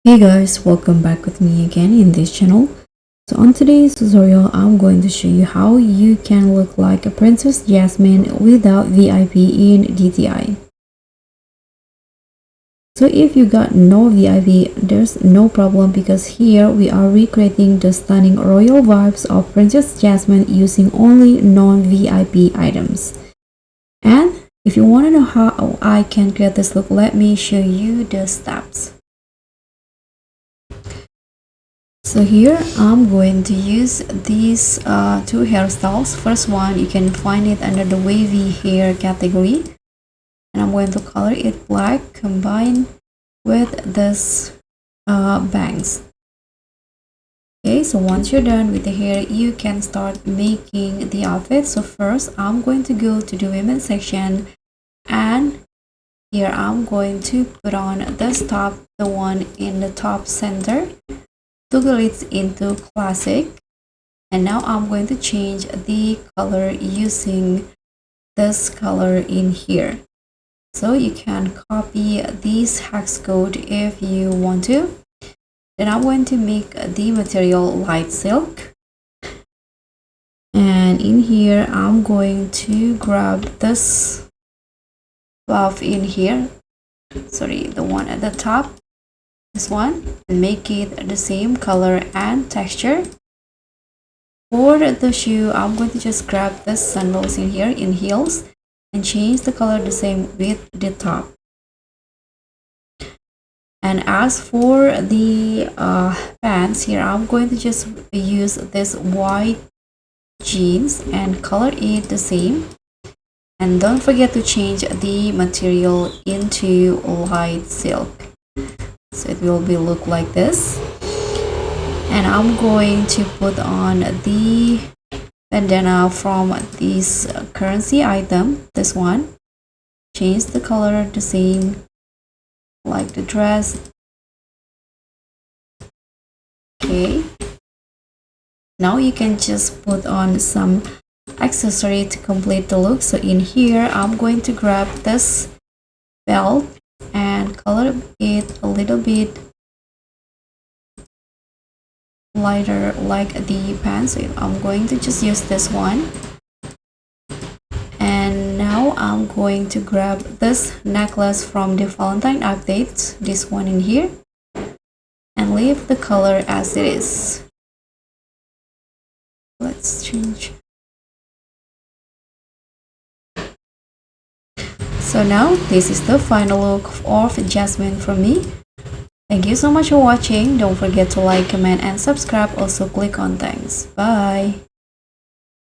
Hey guys, welcome back with me again in this channel. So on today's tutorial, I'm going to show you how you can look like a Princess Jasmine without VIP in DTI. So if you got no VIP, there's no problem because here we are recreating the stunning royal vibes of Princess Jasmine using only non-VIP items. And if you want to know how I can create this look, let me show you the steps. So here I'm going to use these two hairstyles. First one, you can find it under the wavy hair category, and I'm going to color it black combined with this bangs. Okay, so once you're done with the hair, you can start making the outfit. So first I'm going to go to the women's section, and here I'm going to put on this top, the one in the top center, toggle it into classic, and now I'm going to change the color using this color in here. So you can copy this hex code if you want to. Then I'm going to make the material light silk, and in here I'm going to grab this fluff in here, sorry, the one at the top, this one, and make it the same color and texture. For the shoe, I'm going to just grab the sandals in here in heels and change the color the same with the top. And as for the pants, here I'm going to just use this white jeans and color it the same. And don't forget to change the material into light silk, so it will be look like this. And I'm going to put on the bandana from this currency item, this one, change the color the same like the dress. Okay, now you can just put on some accessory to complete the look. So in here I'm going to grab this belt and color it a little bit lighter like the pants. So I'm going to just use this one, and now I'm going to grab this necklace from the Valentine update, this one in here, and leave the color as it is. Let's change. So now this is the final look of Jasmine from me. Thank you so much for watching. Don't forget to like, comment, and subscribe. Also click on thanks. Bye.